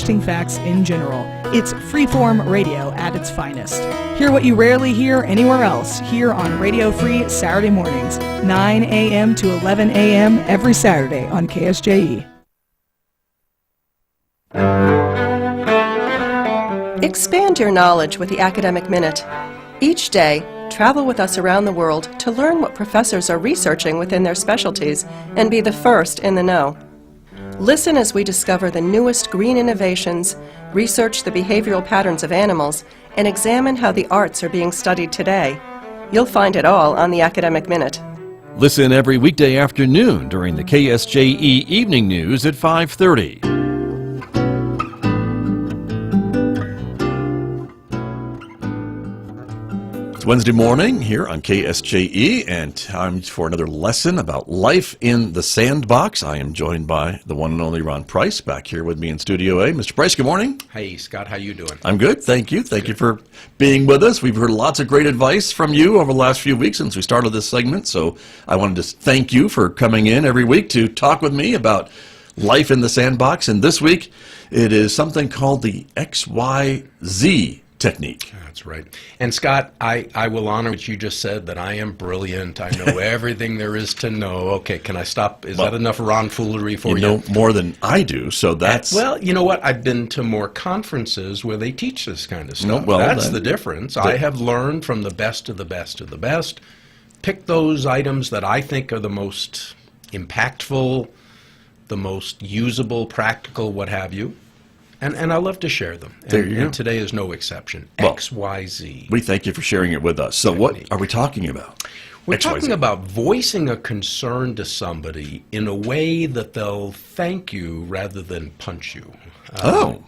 interesting facts in general. It's freeform radio at its finest. Hear what you rarely hear anywhere else here on Radio Free Saturday mornings, 9 a.m. to 11 a.m. every Saturday on KSJE. Expand your knowledge with the Academic Minute. Each day, travel with us around the world to learn what professors are researching within their specialties and be the first in the know. Listen as we discover the newest green innovations, research the behavioral patterns of animals, and examine how the arts are being studied today. You'll find it all on the Academic Minute. Listen every weekday afternoon during the KSJE Evening News at 5:30. It's Wednesday morning here on KSJE, and time for another lesson about life in the Sandbox. I am joined by the one and only Ron Price back here with me in Studio A. Mr. Price, good morning. Hey, Scott, how you doing? I'm good, thank you. Thank you for being with us. We've heard lots of great advice from you over the last few weeks since we started this segment, so I wanted to thank you for coming in every week to talk with me about life in the Sandbox. And this week, it is something called the XYZ technique. That's right. And Scott, I will honor what you just said, that I am brilliant. I know everything there is to know. Okay, can I stop? Is that enough Ron foolery for you? You know more than I do, so that's... Well, you know what? I've been to more conferences where they teach this kind of stuff. No, well, that's the difference. I have learned from the best of the best of the best. Pick those items that I think are the most impactful, the most usable, practical, what have you. And I love to share them. And today is no exception. Well, XYZ. We thank you for sharing it with us. So what are we talking about? We're talking about voicing a concern to somebody in a way that they'll thank you rather than punch you. Yeah. All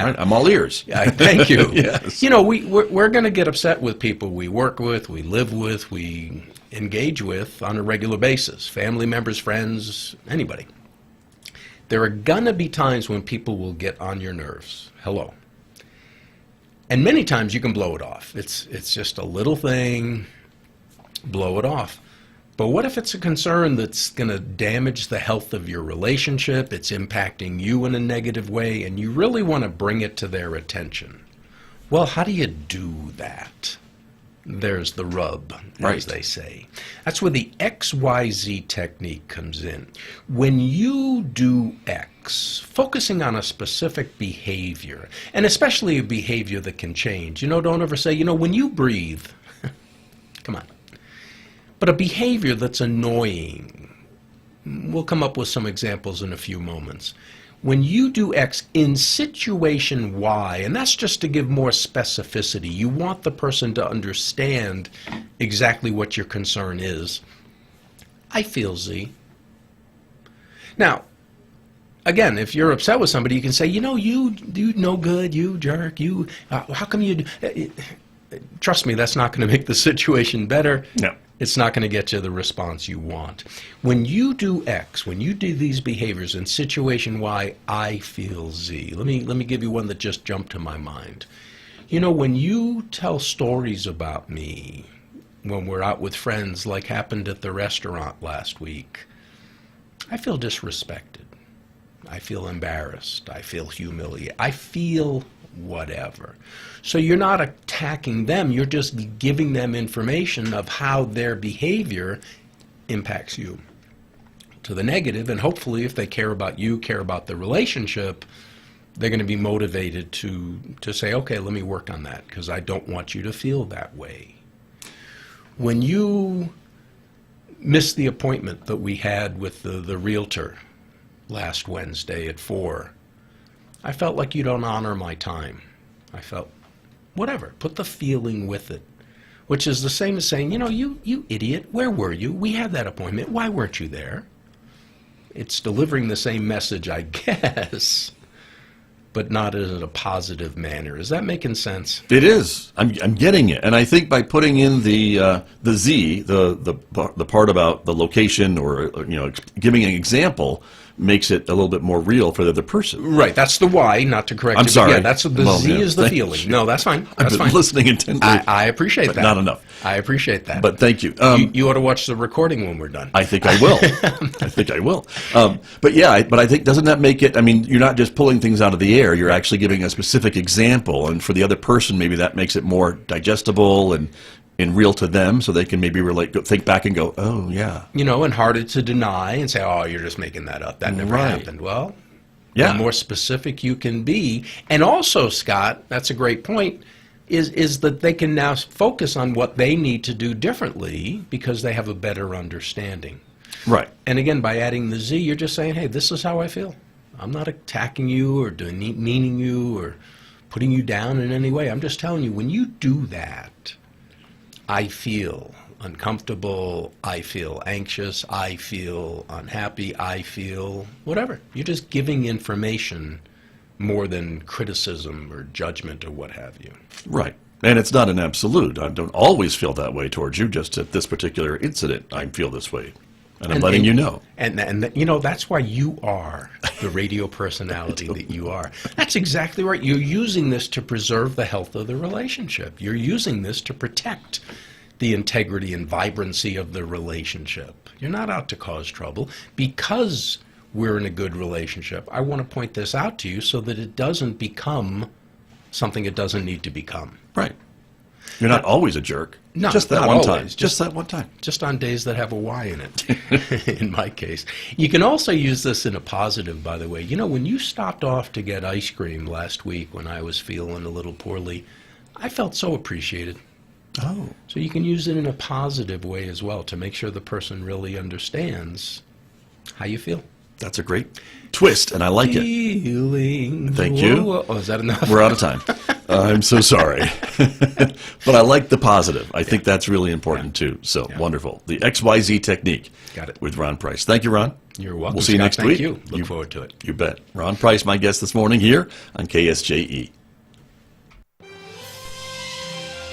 right. I'm all ears. Thank you. Yes. You know, we're going to get upset with people we work with, we live with, we engage with on a regular basis. Family members, friends, anybody. There are going to be times when people will get on your nerves. Hello. And many times you can blow it off. It's just a little thing, blow it off. But what if it's a concern that's going to damage the health of your relationship, it's impacting you in a negative way, and you really want to bring it to their attention? Well, how do you do that? There's the rub, as they say. That's where the XYZ technique comes in. When you do X, focusing on a specific behavior, and especially a behavior that can change. You know, don't ever say, when you breathe, come on. But a behavior that's annoying. We'll come up with some examples in a few moments. When you do X in situation Y, and that's just to give more specificity, you want the person to understand exactly what your concern is. I feel Z. Now, again, if you're upset with somebody, you can say, you no good, you jerk, how come you do... Trust me, that's not going to make the situation better. No. It's not going to get you the response you want. When you do X, when you do these behaviors in situation Y, I feel Z. Let me give you one that just jumped to my mind. When you tell stories about me, when we're out with friends, like happened at the restaurant last week, I feel disrespected. I feel embarrassed. I feel humiliated. I feel whatever. So you're not attacking them, you're just giving them information of how their behavior impacts you to the negative, and hopefully if they care about you, care about the relationship, they're going to be motivated to say, okay, let me work on that because I don't want you to feel that way. When you missed the appointment that we had with the realtor last Wednesday at 4, I felt like you don't honor my time. I felt, whatever, put the feeling with it, which is the same as saying, you idiot, where were you? We had that appointment. Why weren't you there? It's delivering the same message, I guess, but not in a positive manner. Is that making sense? It is. I'm getting it. And I think by putting in the Z, the part about the location or giving an example, makes it a little bit more real for the other person. Right, that's the why, not to correct I'm you. but sorry. Yeah, that's the Well, Z yeah, is the thank feeling. you. No, that's fine. That's I've been fine. listening intently. I appreciate but that. not enough. I appreciate that. But thank you. You ought to watch the recording when we're done. I think I will. I think I will. But yeah, but I think, doesn't that make it, I mean, you're not just pulling things out of the air, you're actually giving a specific example, and for the other person, maybe that makes it more digestible and real to them, so they can maybe relate, think back and go, oh, yeah. And harder to deny and say, oh, you're just making that up. That never Right. happened. Well, Yeah. the more specific you can be. And also, Scott, that's a great point, is that they can now focus on what they need to do differently because they have a better understanding. Right. And again, by adding the Z, you're just saying, hey, this is how I feel. I'm not attacking you or demeaning you or putting you down in any way. I'm just telling you, when you do that, I feel uncomfortable, I feel anxious, I feel unhappy, I feel whatever. You're just giving information more than criticism or judgment or what have you. Right. And it's not an absolute. I don't always feel that way towards you, just at this particular incident, I feel this way. And I'm letting you know. And that's why you are the radio personality that you are. That's exactly right. You're using this to preserve the health of the relationship. You're using this to protect the integrity and vibrancy of the relationship. You're not out to cause trouble. Because we're in a good relationship, I want to point this out to you so that it doesn't become something it doesn't need to become. Right. You're not always a jerk. No, just that not one always. time. Just that one time. Just on days that have a Y in it, in my case. You can also use this in a positive, by the way. When you stopped off to get ice cream last week when I was feeling a little poorly, I felt so appreciated. Oh. So you can use it in a positive way as well to make sure the person really understands how you feel. That's a great twist, and I like it. Feeling. Thank you. Whoa. Oh, is that enough? We're out of time. I'm so sorry. But I like the positive. I think that's really important, too. So, wonderful. The XYZ technique. Got it. With Ron Price. Thank you, Ron. You're welcome, We'll see you Scott. next Thank week. you. Look forward to it. You bet. Ron Price, my guest this morning here on KSJE.